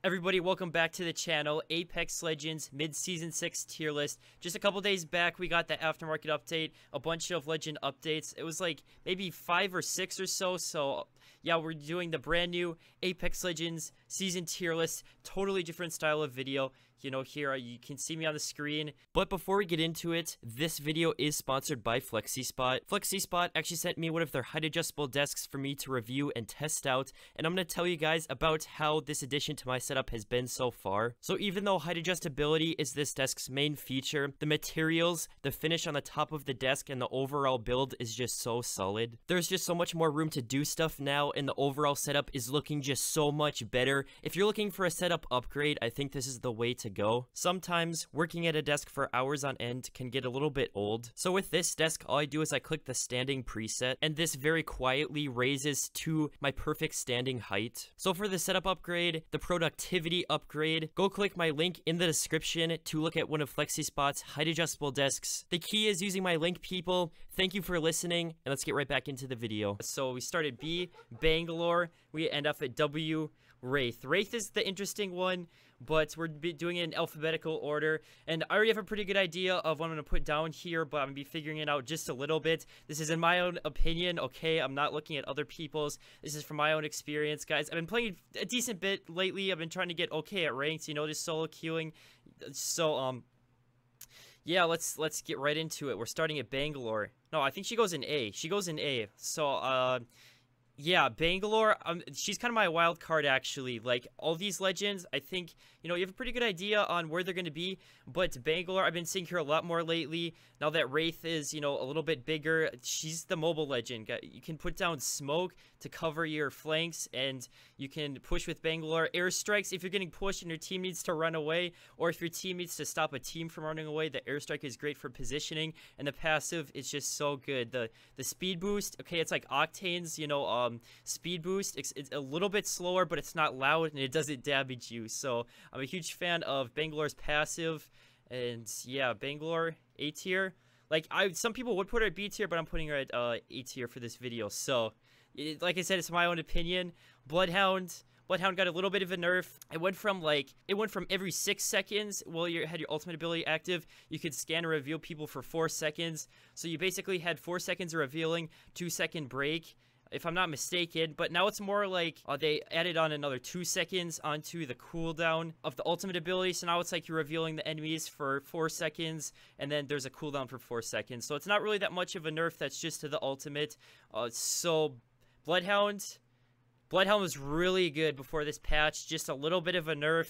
Everybody, welcome back to the channel. Apex Legends mid-season 6 tier list. Just a couple days back, we got the aftermarket update, a bunch of legend updates. It was like maybe 5 or 6 or so. So yeah, we're doing the brand new Apex Legends season tier list. Totally different style of video. You know, here you can see me on the screen. But before we get into it, this video is sponsored by FlexiSpot. FlexiSpot actually sent me one of their height adjustable desks for me to review and test out, and I'm going to tell you guys about how this addition to my setup has been so far. So even though height adjustability is this desk's main feature, the materials, the finish on the top of the desk, and the overall build is just so solid. There's just so much more room to do stuff now, and the overall setup is looking just so much better. If you're looking for a setup upgrade, I think this is the way to go. Sometimes working at a desk for hours on end can get a little bit old. So with this desk, all I do is I click the standing preset, and this very quietly raises to my perfect standing height. So for the setup upgrade, the productivity upgrade, go click my link in the description to look at one of FlexiSpot's height adjustable desks. The key is using my link, people. Thank you for listening, and let's get right back into the video. So we started B, Bangalore, we end up at W, Wraith. Wraith is the interesting one, but we're doing it in alphabetical order, and I already have a pretty good idea of what I'm going to put down here, but I'm going to be figuring it out just a little bit. This is in my own opinion, okay? I'm not looking at other people's. This is from my own experience, guys. I've been playing a decent bit lately. I've been trying to get okay at ranks, you know, just solo queuing. So, yeah, let's get right into it. We're starting at Bangalore. No, I think she goes in A. She goes in A. So, yeah, Bangalore, she's kind of my wild card, actually. Like, all these legends, I think, you know, you have a pretty good idea on where they're going to be, but Bangalore, I've been seeing her a lot more lately. Now that Wraith is, you know, a little bit bigger, she's the mobile legend. You can put down smoke to cover your flanks, and you can push with Bangalore. Airstrikes, if you're getting pushed and your team needs to run away, or if your team needs to stop a team from running away, the airstrike is great for positioning, and the passive is just so good. The speed boost, okay, it's like Octane's, you know, speed boost. It's a little bit slower, but it's not loud, and it doesn't damage you. So I'm a huge fan of Bangalore's passive, and yeah, Bangalore A tier. Like, some people would put her at B tier, but I'm putting her at A tier for this video. So like I said, it's my own opinion. Bloodhound got a little bit of a nerf. It went from every 6 seconds while you had your ultimate ability active, you could scan and reveal people for 4 seconds. So you basically had 4 seconds of revealing, 2-second break, if I'm not mistaken. But now it's more like they added on another 2 seconds onto the cooldown of the ultimate ability. So now it's like you're revealing the enemies for 4 seconds, and then there's a cooldown for 4 seconds. So it's not really that much of a nerf. That's just to the ultimate. So Bloodhound was really good before this patch. Just a little bit of a nerf.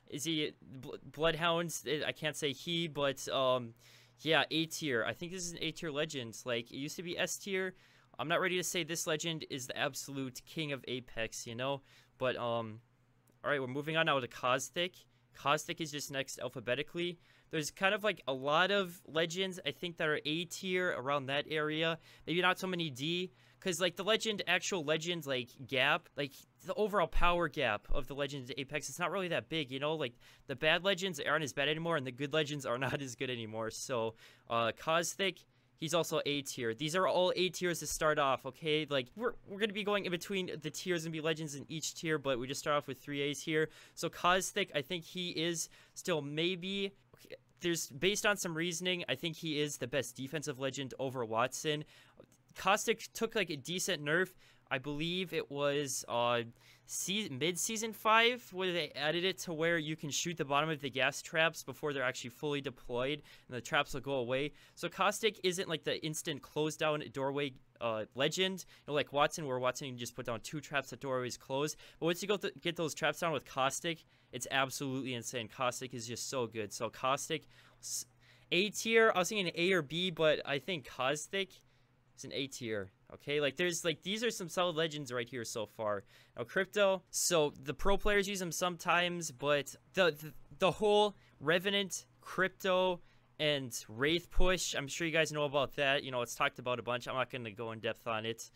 Is he Bloodhound? I can't say he, but yeah, A tier. I think this is an A tier legend. Like, it used to be S tier. I'm not ready to say this legend is the absolute king of Apex, you know? But, alright, we're moving on now to Caustic. Caustic is just next alphabetically. There's kind of like a lot of legends, I think, that are A tier around that area. Maybe not so many D, because, like, the actual legend, like, gap, like, the overall power gap of the legends to Apex, it's not really that big, you know? Like, the bad legends aren't as bad anymore, and the good legends are not as good anymore. So, Caustic, he's also A tier. These are all A tiers to start off, okay? Like, we're going to be going in between the tiers and be legends in each tier, but we just start off with 3 A's here. So Caustic, I think he is still maybe... Okay, based on some reasoning, I think he is the best defensive legend over Watson. Caustic took, like, a decent nerf. I believe it was mid-season 5 where they added it to where you can shoot the bottom of the gas traps before they're actually fully deployed, and the traps will go away. So Caustic isn't like the instant close down doorway legend, you know, like Watson, where Watson can just put down 2 traps that doorways close. But once you go to get those traps down with Caustic, it's absolutely insane. Caustic is just so good. So Caustic, A tier. I was thinking A or B, but I think Caustic is an A tier. Okay, like, there's, like, these are some solid legends right here so far. Now, Crypto, so the pro players use them sometimes, but the whole Revenant, Crypto, and Wraith push, I'm sure you guys know about that. You know, it's talked about a bunch. I'm not going to go in depth on it.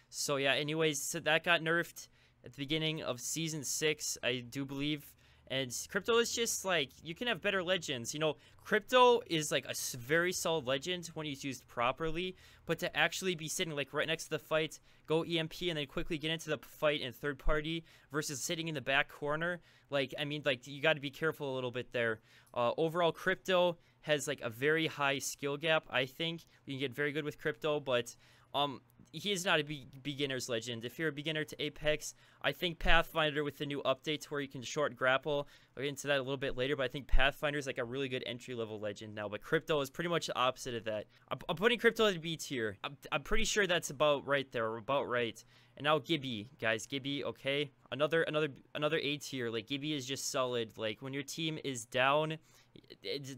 So, yeah, anyways, so that got nerfed at the beginning of Season 6, I do believe. And Crypto is just like, you can have better legends. You know, Crypto is like a very solid legend when he's used properly, but to actually be sitting like right next to the fight, go EMP and then quickly get into the fight in third party versus sitting in the back corner, like, I mean, like, you got to be careful a little bit there. Overall, Crypto has like a very high skill gap. I think you can get very good with Crypto, but he is not a beginner's legend. If you're a beginner to Apex, I think Pathfinder with the new updates where you can short grapple, I'll get into that a little bit later, but I think Pathfinder is like a really good entry-level legend now, but Crypto is pretty much the opposite of that. I'm putting Crypto at B tier. I'm pretty sure that's about right there, about right. And now Gibby, guys, Gibby, okay? Another A tier. Like, Gibby is just solid. Like, when your team is down,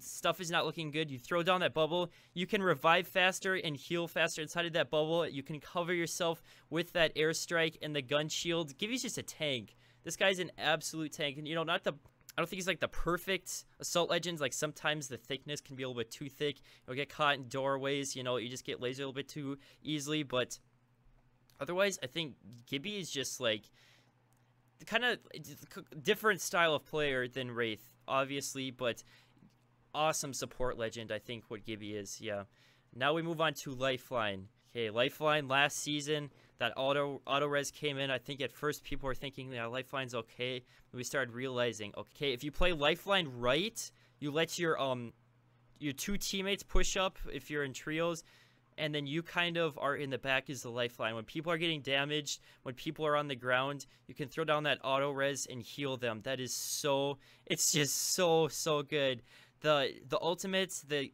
stuff is not looking good, you throw down that bubble, you can revive faster and heal faster inside of that bubble. You can cover yourself with that airstrike and the gun shield. Gibby's just a tank. This guy's an absolute tank. And, you know, I don't think he's like the perfect assault legends. Like, sometimes the thickness can be a little bit too thick. You'll get caught in doorways, you know, you just get lasered a little bit too easily. But otherwise, I think Gibby is just like kind of different style of player than Wraith, obviously, but awesome support legend, I think, what Gibby is. Yeah. Now we move on to Lifeline. Okay, Lifeline last season, that auto res came in. I think at first people were thinking, yeah, Lifeline's okay. But we started realizing, okay, if you play Lifeline right, you let your two teammates push up if you're in trios, and then you kind of are in the back as the Lifeline. When people are getting damaged, when people are on the ground, you can throw down that auto res and heal them. That is so, it's just so good. The ultimates, the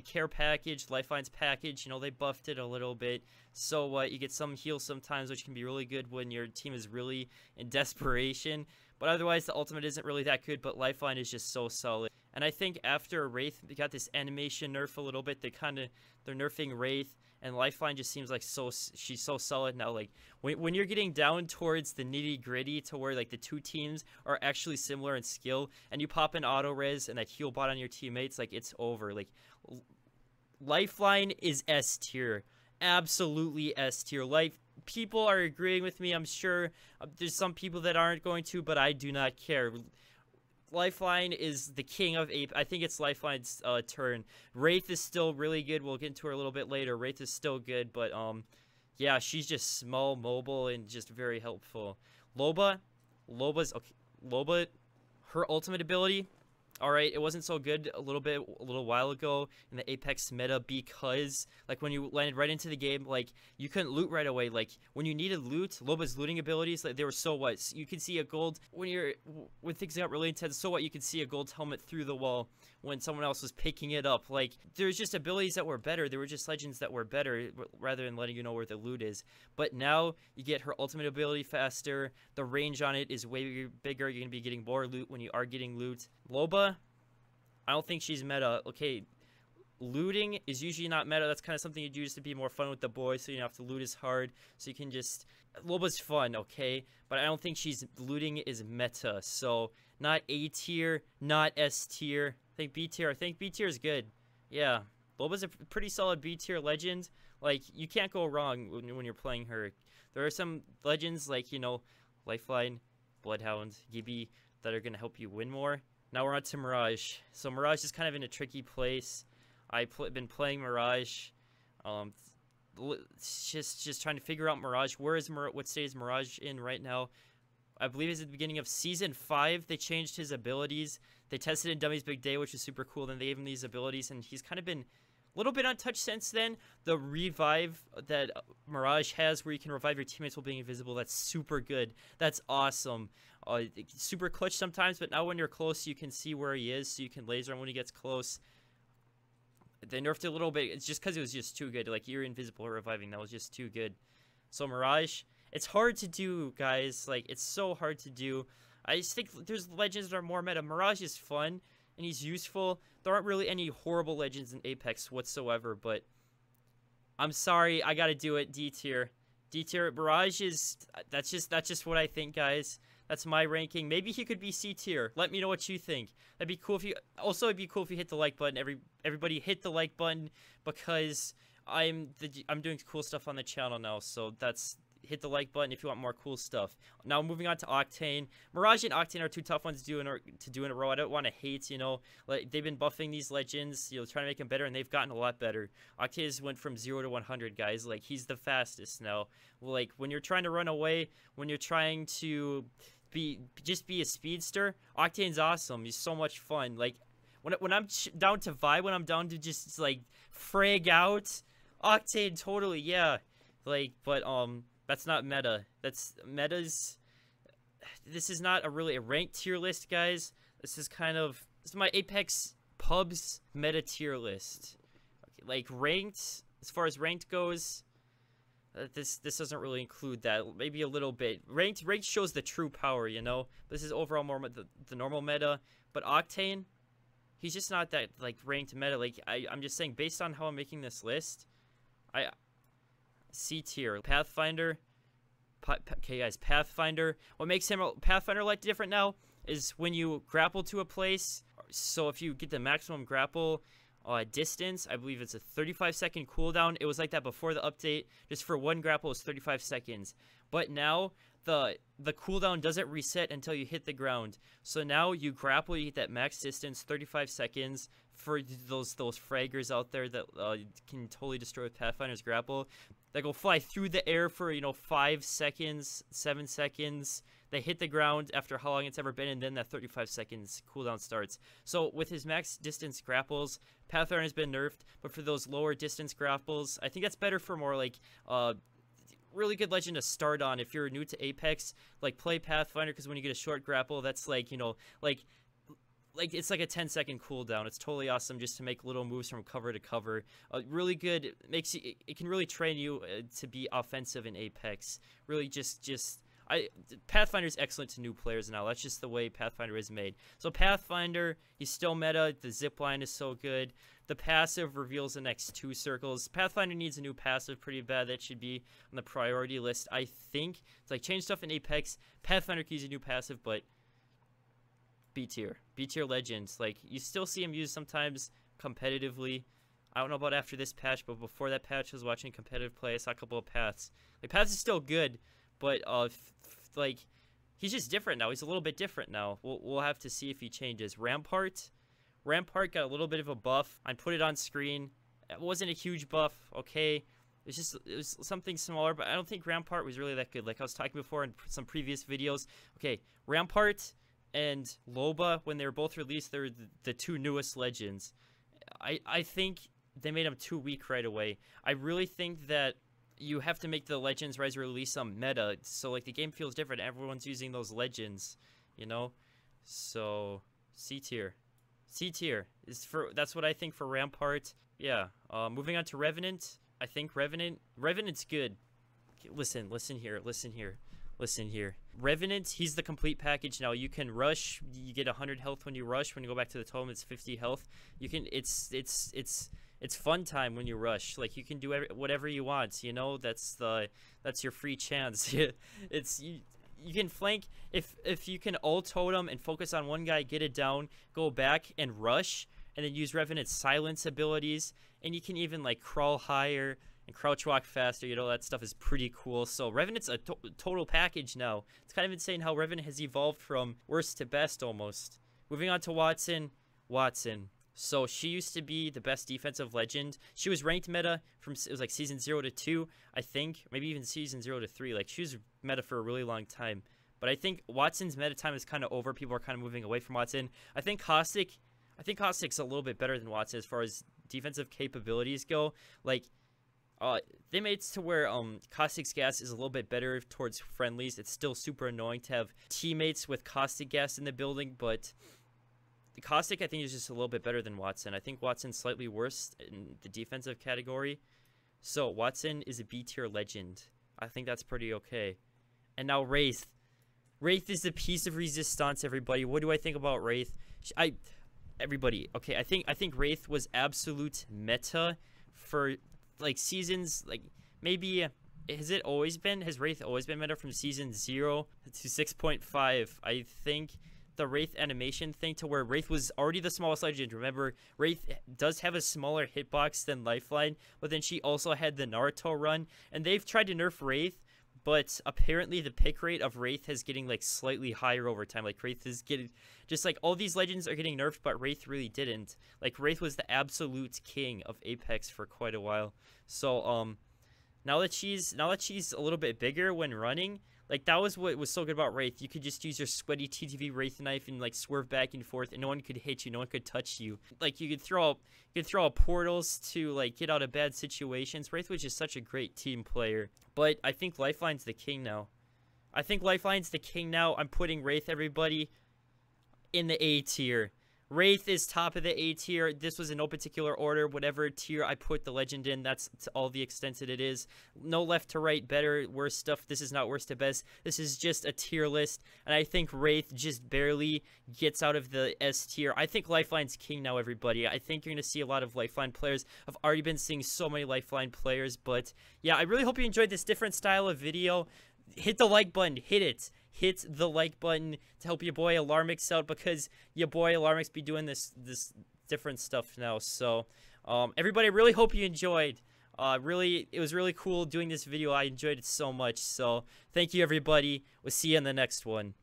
care package, Lifeline's package, you know, they buffed it a little bit. So you get some heals sometimes, which can be really good when your team is really in desperation. But otherwise, the ultimate isn't really that good, but Lifeline is just so solid. And I think after Wraith, they got this animation nerf a little bit. They're nerfing Wraith, and Lifeline just seems like she's so solid now. Like, when you're getting down towards the nitty-gritty to where, like, the two teams are actually similar in skill, and you pop an auto-res and that heal bot on your teammates, like, it's over. Like, Lifeline is S tier. Absolutely S tier. People are agreeing with me, I'm sure. There's some people that aren't going to, but I do not care. Lifeline is the king of Ape. I think it's Lifeline's turn. Wraith is still really good. We'll get into her a little bit later. Wraith is still good, but yeah, she's just small, mobile, and just very helpful. Loba's okay. Loba, her ultimate ability, alright, it wasn't so good a little while ago in the Apex meta because, like, when you landed right into the game, like, you couldn't loot right away. Like, when you needed loot, Loba's looting abilities, like, they were so what? You could see a gold, when things got really intense, so what? You could see a gold helmet through the wall when someone else was picking it up. Like, there's just abilities that were better. There were just legends that were better rather than letting you know where the loot is. But now, you get her ultimate ability faster. The range on it is way bigger. You're going to be getting more loot when you are getting loot. Loba, I don't think she's meta. Okay, looting is usually not meta. That's kind of something you do just to be more fun with the boys, so you don't have to loot as hard. So you can just... Loba's fun, okay? But I don't think looting is meta. So, not A tier, not S tier. I think B tier. I think B tier is good. Yeah, Loba's a pretty solid B tier legend. Like, you can't go wrong when you're playing her. There are some legends like, you know, Lifeline, Bloodhound, Gibby, that are going to help you win more. Now we're on to Mirage. So Mirage is kind of in a tricky place. I've been playing Mirage. Just trying to figure out Mirage. What state is Mirage in right now? I believe it's at the beginning of Season 5. They changed his abilities. They tested in Dummy's Big Day, which is super cool. Then they gave him these abilities, and he's kind of been a little bit untouched since then. The revive that Mirage has, where you can revive your teammates while being invisible, that's super good. That's awesome. Super clutch sometimes, but now when you're close, you can see where he is, so you can laser him when he gets close. They nerfed it a little bit. It's just because it was just too good. Like, you're invisible reviving. That was just too good. So Mirage, it's hard to do, guys. Like, it's so hard to do. I just think there's legends that are more meta. Mirage is fun, and he's useful. There aren't really any horrible legends in Apex whatsoever, but I'm sorry. I gotta do it. D tier. D tier. Mirage is... That's just what I think, guys. That's my ranking. Maybe he could be C tier. Let me know what you think. That'd be cool if you... Also, it'd be cool if you hit the like button. Everybody hit the like button because I'm doing cool stuff on the channel now. So that's... hit the like button if you want more cool stuff. Now moving on to Octane. Mirage and Octane are two tough ones to do in a row. I don't want to hate, you know, like they've been buffing these legends, you know, trying to make them better, and they've gotten a lot better. Octane went from 0 to 100, guys. Like, he's the fastest now. Like, when you're trying to run away, when you're trying to just be a speedster, Octane's awesome. He's so much fun. Like, when I'm down to vibe, when I'm down to just like frag out, Octane totally, yeah. Like, but that's not meta. This is not really a ranked tier list, guys. This is my Apex pubs meta tier list. Okay, like ranked, as far as ranked goes, this doesn't really include that. Maybe a little bit. Ranked shows the true power, you know. This is overall more the normal meta. But Octane, he's just not that like ranked meta. Like, I'm just saying, based on how I'm making this list, C tier. Pathfinder. Okay, guys, Pathfinder. What makes him Pathfinder like different now is when you grapple to a place. So if you get the maximum grapple distance, I believe it's a 35-second cooldown. It was like that before the update. Just for one grapple is 35 seconds. But now the cooldown doesn't reset until you hit the ground. So now you grapple, you get that max distance, 35 seconds. For those fraggers out there that can totally destroy Pathfinder's grapple, they go fly through the air for, you know, 5 seconds, 7 seconds. They hit the ground after how long it's ever been, and then that 35 seconds cooldown starts. So with his max distance grapples, Pathfinder has been nerfed, but for those lower distance grapples, I think that's better for more like really good legend to start on. If you're new to Apex, like, play Pathfinder, because when you get a short grapple, that's like, you know, like it's like a 10-second cooldown. It's totally awesome just to make little moves from cover to cover. Really good. It can really train you to be offensive in Apex. Really Pathfinder's excellent to new players now. That's just the way Pathfinder is made. So Pathfinder, he's still meta. The zipline is so good. The passive reveals the next 2 circles. Pathfinder needs a new passive pretty bad. That should be on the priority list, I think. It's like, change stuff in Apex. Pathfinder can use a new passive, but B tier legends. Like, you still see him used sometimes competitively. I don't know about after this patch, but before that patch, I was watching competitive play. I saw a couple of Paths. Like, Paths is still good, but like, he's just different now. He's a little bit different now. We'll have to see if he changes. Rampart got a little bit of a buff. I put it on screen. It wasn't a huge buff, okay. It was something smaller, but I don't think Rampart was really that good. Like I was talking before in some previous videos. Okay, Rampart and Loba, when they were both released, they're the 2 newest legends. I think they made them too weak right away. I really think that you have to make the Legends Rise release some meta, so like the game feels different. Everyone's using those legends, you know. So C tier is that's what I think for Rampart. Yeah. Moving on to Revenant. I think Revenant's good. Okay, listen here. Revenant, he's the complete package now. You can rush. You get 100 health when you rush. When you go back to the totem, it's 50 health. You can. It's fun time when you rush. Like, you can do whatever you want. You know, that's your free chance. You can flank if you can ult totem and focus on one guy, get it down, go back and rush, and then use Revenant's silence abilities. And you can even like crawl higher and crouch walk faster. You know, that stuff is pretty cool. So Revenant's a total package now. It's kind of insane how Revenant has evolved from worst to best almost. Moving on to Watson. So she used to be the best defensive legend. She was ranked meta from, it was like season 0 to 2, I think. Maybe even season 0 to 3. Like, she was meta for a really long time. But I think Watson's meta time is kind of over. People are kind of moving away from Watson. I think Caustic's a little bit better than Watson as far as defensive capabilities go. Like, they made it to where Caustic's gas is a little bit better towards friendlies. It's still super annoying to have teammates with Caustic gas in the building, but the Caustic, I think, is just a little bit better than Watson. I think Watson's slightly worse in the defensive category. So Watson is a B tier legend. I think that's pretty okay. And now Wraith. Wraith is a piece of resistance, everybody. What do I think about Wraith? Everybody, okay, I think Wraith was absolute meta for like seasons, like maybe has Wraith always been meta from season 0 to 6.5? I think the Wraith animation thing to where Wraith was already the smallest legend. Remember, Wraith does have a smaller hitbox than Lifeline, but then she also had the Naruto run, and they've tried to nerf Wraith, but apparently the pick rate of Wraith is getting like slightly higher over time. Like Wraith is getting, just like all these legends are getting nerfed, but Wraith really didn't. Like Wraith was the absolute king of Apex for quite a while. So now that she's a little bit bigger when running, like that was what was so good about Wraith. You could just use your sweaty TTV Wraith knife and like swerve back and forth, and no one could hit you, no one could touch you. Like you could throw out portals to like get out of bad situations. Wraith was just such a great team player. But I think Lifeline's the king now. I'm putting Wraith, everybody, in the A tier. Wraith is top of the A tier. This was in no particular order. Whatever tier I put the legend in, that's all the extent that it is. No left to right, better, worse stuff. This is not worst to best. This is just a tier list. And I think Wraith just barely gets out of the S tier. I think Lifeline's king now, everybody. I think you're going to see a lot of Lifeline players. I've already been seeing so many Lifeline players. But yeah, I really hope you enjoyed this different style of video. Hit the like button. Hit it. Hit the like button to help your boy Alarmix out, because your boy Alarmix be doing this different stuff now. So everybody, I really hope you enjoyed. It was really cool doing this video. I enjoyed it so much. So thank you, everybody. We'll see you in the next one.